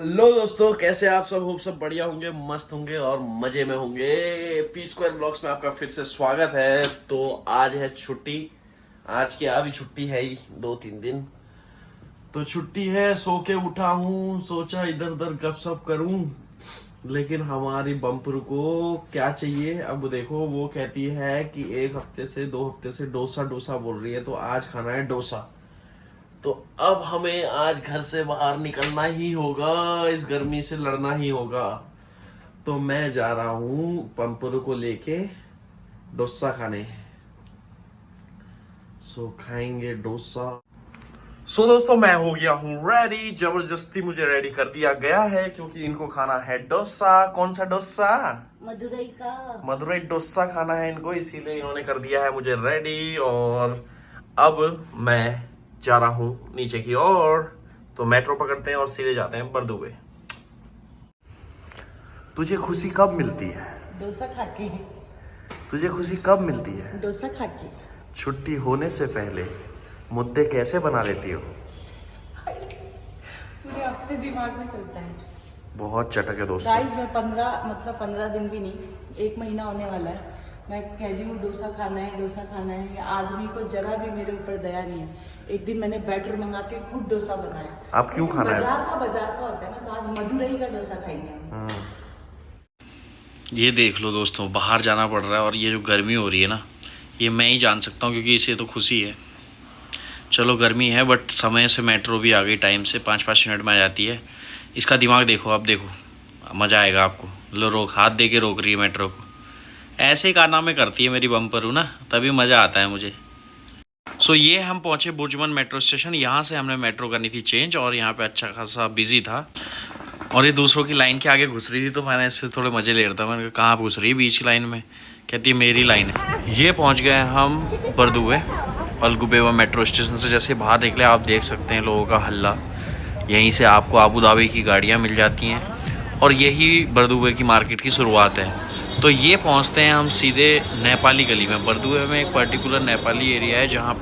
Hello दोस्तों, कैसे आप सब? होप सब बढ़िया होंगे, मस्त होंगे और मजे में होंगे। पी स्क्वायर ब्लॉग्स में आपका फिर से स्वागत है। तो आज है छुट्टी। आज क्या, अभी छुट्टी है ही 2-3 दिन। तो छुट्टी है, सो के उठा हूँ, सोचा इधर उधर गपशप करूं। लेकिन हमारी बम्पर को क्या चाहिए? अब देखो, वो कहती है कि 1 हफ्ते से 2 हफ्ते से डोसा डोसा बोल रही है, तो आज खाना है डोसा। तो अब हमें आज घर से बाहर निकलना ही होगा, इस गर्मी से लड़ना ही होगा। तो मैं जा रहा हूँ पंपरू को लेके डोसा खाने। सो खाएंगे डोसा। सो दोस्तों, मैं हो गया हूँ रेडी। जबरदस्ती मुझे रेडी कर दिया गया है क्योंकि इनको खाना है डोसा। कौन सा डोसा? मदुरई का। मदुरई डोसा खाना है इनको, इसीलिए इन्होंने कर दिया है मुझे रेडी। और अब मैं जा रहा हूँ नीचे की ओर। तो मेट्रो पकड़ते हैं और सीधे जाते हैं बरदुबे। तुझे खुशी कब मिलती है? डोसा खा के। तुझे खुशी कब मिलती है? डोसा खा के। छुट्टी होने से पहले मुद्दे कैसे बना लेती हो? पूरे हफ्ते दिमाग में चलता है। बहुत चटक है दोस्तों। गाइस, मैं 15 दिन भी नहीं, 1 महीना होने वाला है। मैं कह रही हूँ डोसा खाना है, डोसा खाना है। ये आदमी को जरा भी मेरे ऊपर दया नहीं है। एक दिन मैंने बैटर मंगा के खुद डोसा बनाया। आप क्यों खाना है? बाजार का होता है ना, तो आज मदुरई का डोसा खाएंगे। ये देख लो दोस्तों, बाहर जाना पड़ रहा है और ये जो गर्मी हो रही है ना, ये मैं ही जान सकता हूँ क्योंकि इसे तो खुशी है। चलो गर्मी है बट समय से मेट्रो भी आ गई, टाइम से 5-5 मिनट में आ जाती है। इसका दिमाग देखो, अब देखो, मज़ा आएगा आपको। लो, रोक, हाथ दे के रोक रही है मेट्रो को। ऐसे ही कारनामे करती है मेरी बम्पर हूँ ना, तभी मज़ा आता है मुझे। सो ये हम पहुँचे बुर्जुमान मेट्रो स्टेशन। यहाँ से हमने मेट्रो करनी थी चेंज और यहाँ पे अच्छा खासा बिजी था और ये दूसरों की लाइन के आगे घुस रही थी। तो मैंने इससे थोड़े मज़े ले रहा था। मैंने कहा कहाँ घुस रही है बीच की लाइन में? कहती है मेरी लाइन है। ये पहुँच गए हम बरदुबे। अलगुबेवा मेट्रो स्टेशन से जैसे बाहर निकले, आप देख सकते हैं लोगों का हल्ला। यहीं से आपको आबू धाबी की गाड़ियाँ मिल जाती हैं और यही बरदुबे की मार्केट की शुरुआत है। तो ये पहुंचते हैं हम सीधे नेपाली गली में। बरदुबे में एक पर्टिकुलर नेपाली एरिया है जहाँ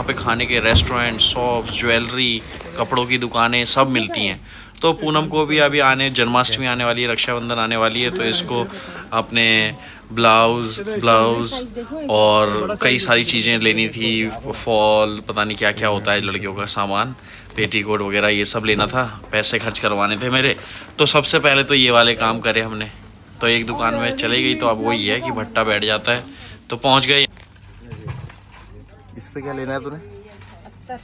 पे खाने के रेस्टोरेंट, शॉप्स, ज्वेलरी, कपड़ों की दुकानें सब मिलती हैं। तो पूनम को भी अभी जन्माष्टमी आने वाली है, रक्षाबंधन आने वाली है, तो इसको अपने ब्लाउज और कई सारी चीज़ें लेनी थी। फॉल, पता नहीं क्या क्या होता है लड़कियों का सामान, पेटीकोट वगैरह, ये सब लेना था। पैसे खर्च करवाने थे मेरे। तो सबसे पहले तो ये वाले काम करे हमने। तो एक दुकान में चले गई, तो अब वही है कि भट्टा बैठ जाता है। तो पहुंच गए। इस पे क्या लेना है तूने? हस्तर।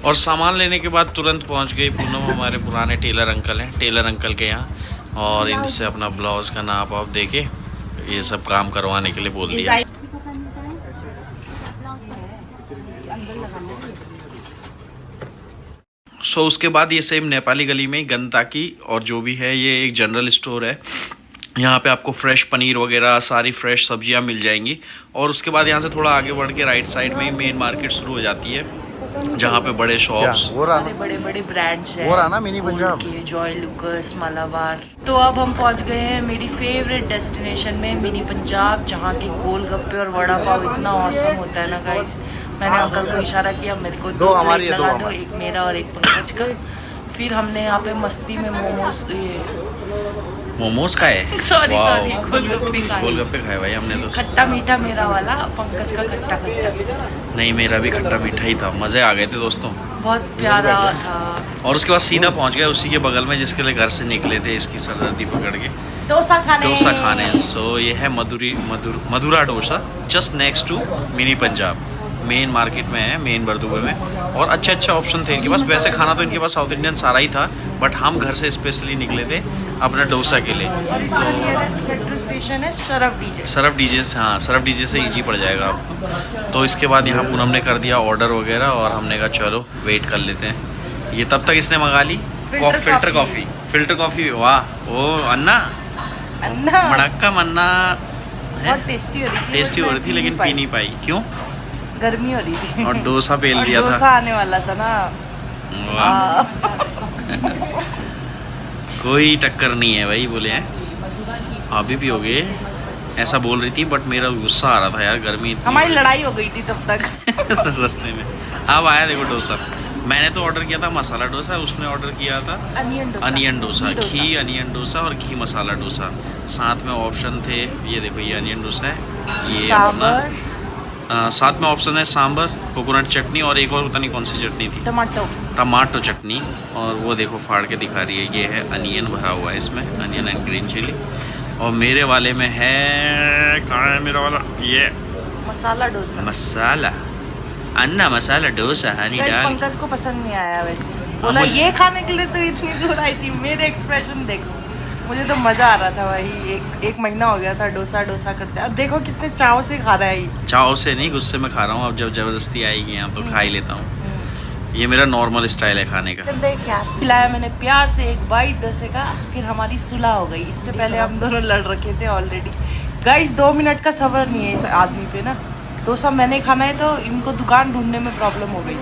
और सामान लेने के बाद तुरंत पहुंच गई पूनम, हमारे पुराने टेलर अंकल हैं, टेलर अंकल के यहाँ। और इनसे अपना ब्लाउज का नाप आप देके ये सब काम करवाने के लिए बोल दिया। सो उसके बाद ये सेम नेपाली गली में ही गंता की और जो भी है, ये एक जनरल स्टोर है। यहाँ पे आपको फ्रेश पनीर वगैरह, सारी फ्रेश सब्जियाँ मिल जाएंगी। और उसके बाद यहाँ से थोड़ा आगे बढ़ के राइट साइड में ही मेन मार्केट शुरू हो जाती है, जहाँ पे बड़े शॉप्स, सारे बड़े बड़े ब्रांड्स हैं। वो रहा ना मिनी पंजाब, जॉय लुकस, मालाबार। तो अब हम पहुंच गए हैं मेरी फेवरेट डेस्टिनेशन में, मिनी पंजाब, जहाँ की गोलगप्पे और वड़ा पाव इतना औसम होता है ना गाइस। मैंने अंकल को इशारा किया, मेरे को 2 प्लेट लगा दो, एक मेरा और एक पंकज का। फिर हमने यहाँ पे मस्ती में मोमोज खाए। सॉरी गोलगप्पे खाए भाई हमने तो। खट्टा मीठा मेरा वाला, पंकज का खट्टा खट्टा। नहीं, मेरा भी खट्टा मीठा ही था। मजे आ गए थे दोस्तों, बहुत प्यारा था। और उसके बाद सीधा पहुंच गए उसी के बगल में जिसके लिए घर से निकले थे, इसकी सरदर्दी पकड़ के डोसा खाने। सो ये है Madhura dosa, just next to mini Punjab. Main market में है, मेन बरदुबे में। और अच्छे ऑप्शन थे इनके पास। वैसे खाना तो इनके पास साउथ इंडियन सारा ही था, बट हम घर से स्पेशली निकले थे अपना डोसा के लिए। मेट्रो स्टेशन है सरफ डीजे से, हाँ, सरफ डीजे से इजी पड़ जाएगा आपको। तो इसके बाद यहाँ पूनम ने कर दिया ऑर्डर वगैरह और हमने कहा चलो वेट कर लेते हैं। ये तब तक इसने मंगा ली फिल्टर कॉफ़ी। वाह, ओ अन्ना मड़क्का मन्ना, टेस्टी हो रही थी लेकिन पी नहीं पाई। क्यों? गर्मी हो रही थी और डोसा बेल दिया था। डोसा आने वाला था ना। कोई टक्कर नहीं है भाई, बोले हैं। अभी भी हो गए, ऐसा बोल रही थी, बट मेरा गुस्सा आ रहा था यार, गर्मी। हमारी लड़ाई हो गई थी तब तक रास्ते में। अब आया देखो डोसा। मैंने तो ऑर्डर किया था मसाला डोसा, उसने ऑर्डर किया था अनियन डोसा, घी अनियन डोसा और घी मसाला डोसा। साथ में ऑप्शन थे, ये देखो ये अनियन डोसा है, ये अपना साथ में ऑप्शन है सांभर, कोकोनट चटनी और एक और पता नहीं कौन सी चटनी थी, टमाटो चटनी। और वो देखो फाड़ के दिखा रही है, ये है अनियन भरा हुआ है इसमें, अनियन एंड ग्रीन चिली। और मेरे वाले में है, कहाँ है मेरा वाला, ये मसाला डोसा, मसाला अन्ना मसाला डोसा हनी डाल। पंकज को पसंद नहीं आया वैसे, बोला ये खाने के लिए तो इतनी दूर आई थी। मेरे एक्सप्रेशन देखो, मुझे तो मजा आ रहा था भाई। एक महीना हो गया था डोसा करते, अब देखो कितने चाव से खा रहा है ये। चाव से नहीं, गुस्से में खा रहा हूँ। अब जब जबरदस्ती आएगी यहाँ तो खा ही लेता हूँ। ये मेरा नॉर्मल स्टाइल है खाने का। देख यार, खिलाया मैंने प्यार से एक बाइट डोसे का, फिर हमारी सुलह हो गई। इससे पहले हम दोनों लड़ रखे थे ऑलरेडी। गाइस 2 मिनट का सब्र नहीं है इस आदमी पे ना। डोसा मैंने खाना है तो इनको दुकान ढूंढने में प्रॉब्लम हो गई,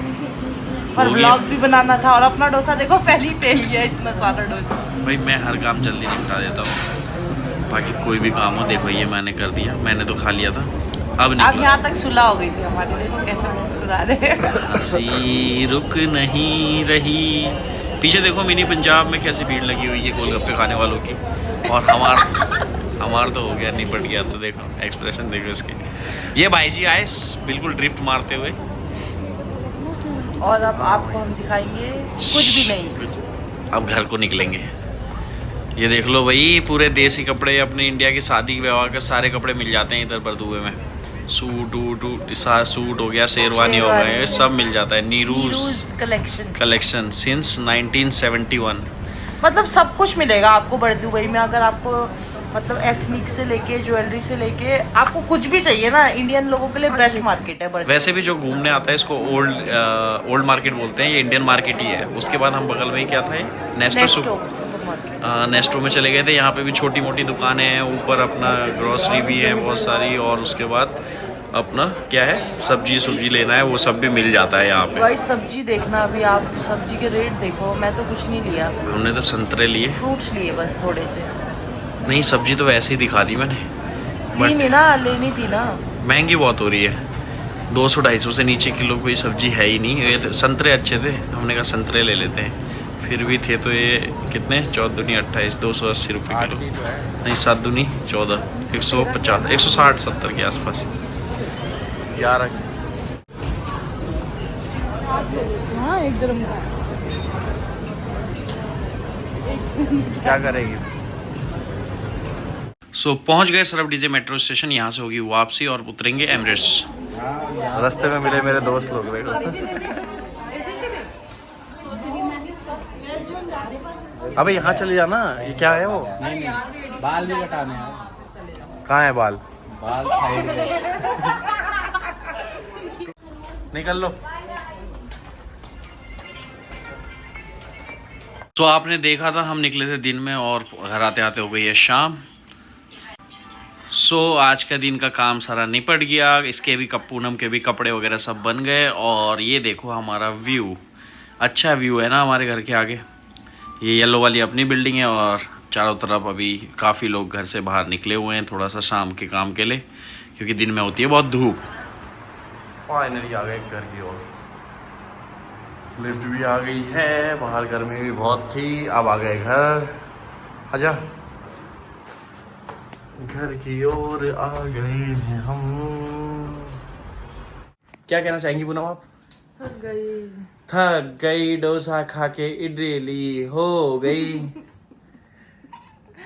पर व्लॉग भी बनाना था। और अपना डोसा देखो पहले ही फेल गया, इतना सारा डोसा। भाई मैं हर काम जल्दी निपटा देता हूँ, बाकी कोई भी काम हो। देखो ये मैंने कर दिया, मैंने तो खा लिया था। अब यहाँ तक सुलह हो गई थी हमारी, देखो कैसे मुस्कुरा रहे हैं। हंसी रुक नहीं रही। पीछे देखो मिनी पंजाब में कैसी भीड़ लगी हुई है गोलगप्पे खाने वालों की। और हमार तो हो गया, निपट गया। तो देखो एक्सप्रेशन देखो इसके। ये भाई जी आए बिल्कुल ड्रिफ्ट मारते हुए। और अब आपको हम दिखाएंगे कुछ भी नहीं, अब घर को निकलेंगे। ये देख लो भाई, पूरे देसी कपड़े अपने इंडिया की शादी विवाह के सारे कपड़े मिल जाते हैं इधर बरदुए में। सूट हो गया, शेरवानी हो गए, सब मिल जाता है। नीरूज कलेक्शन सिंस 1971। मतलब सब कुछ मिलेगा आपको बरदुबई में। अगर आपको मतलब एथनिक से लेके ज्वेलरी से लेके आपको कुछ भी चाहिए ना, इंडियन लोगों के लिए बेस्ट मार्केट है बरदुबई। वैसे भी जो घूमने आता है इसको ओल्ड मार्केट बोलते हैं, ये इंडियन मार्केट ही है। उसके बाद हम बगल में ही क्या था, नेस्टो में चले गए थे। यहाँ पे भी छोटी मोटी दुकानें हैं, ऊपर अपना ग्रोसरी भी है बहुत सारी। और उसके बाद अपना क्या है, सब्जी लेना है, वो सब भी मिल जाता है यहाँ पे। भाई सब्जी देखना, अभी आप सब्जी के रेट देखो। मैं तो कुछ नहीं लिया, हमने तो संतरे लिए, फ्रूट्स लिए बस थोड़े से। नहीं सब्जी तो वैसे ही दिखा दी मैंने, नहीं ना लेनी थी ना। महंगी बहुत हो रही है, 200-250 से नीचे किलो कोई सब्जी है ही नहीं। ये तो संतरे अच्छे थे, हमने कहा संतरे ले लेते हैं। फिर भी थे तो ये कितने, 14 दूनी 28, 280 रुपये किलो। नहीं 7 दूनी 14, 150, 160-170 के आसपास। यार हाँ एक गरम क्या करेगी। पहुंच गए सरफ डीजे मेट्रो स्टेशन। यहाँ से होगी वापसी और उतरेंगे एमिरेट्स। रास्ते में मिले मेरे दोस्त लोग। अबे यहाँ चले जाना, ये क्या है वो? बाल भी कटाने हैं। कहाँ है बाल साइड में। निकल लो। तो आपने देखा था हम निकले थे दिन में और घर आते आते हो गई है शाम। आज का दिन का काम सारा निपट गया। इसके भी पूनम के भी कपड़े वगैरह सब बन गए। और ये देखो हमारा व्यू, अच्छा व्यू है ना हमारे घर के आगे। ये येलो वाली अपनी बिल्डिंग है और चारों तरफ अभी काफ़ी लोग घर से बाहर निकले हुए हैं, थोड़ा सा शाम के काम के लिए, क्योंकि दिन में होती है बहुत धूप। फाइनली आ गए घर की ओर। लिफ्ट भी आ गई है, बाहर गर्मी भी बहुत थी, अब आ गए घर। आजा, घर की ओर आ गए हैं हम। क्या कहना चाहेंगी पूनम आप? थक गई डोसा खा के, इडली हो गई।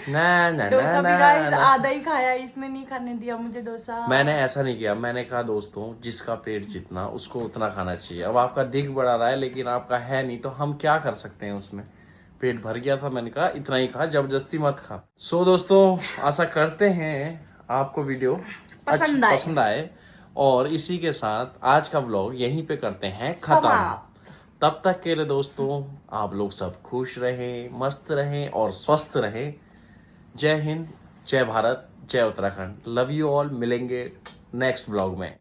ना डोसा भी गाइस आधा ही खाया, इसने नहीं खाने दिया मुझे डोसा। मैंने ऐसा नहीं किया, मैंने कहा दोस्तों जिसका पेट जितना उसको उतना खाना चाहिए। अब आपका दिख बढ़ा रहा है लेकिन आपका है नहीं, तो हम क्या कर सकते हैं उसमें। पेट भर गया था, मैंने कहा इतना ही खा, जबरदस्ती मत खा। दोस्तों आशा करते हैं आपको वीडियो पसंद आए और इसी के साथ आज का व्लॉग यहीं पे करते हैं खत्म। तब तक के लिए दोस्तों आप लोग सब खुश रहें, मस्त रहें और स्वस्थ रहें। जय हिंद, जय भारत, जय उत्तराखंड। Love you all. मिलेंगे नेक्स्ट व्लॉग में।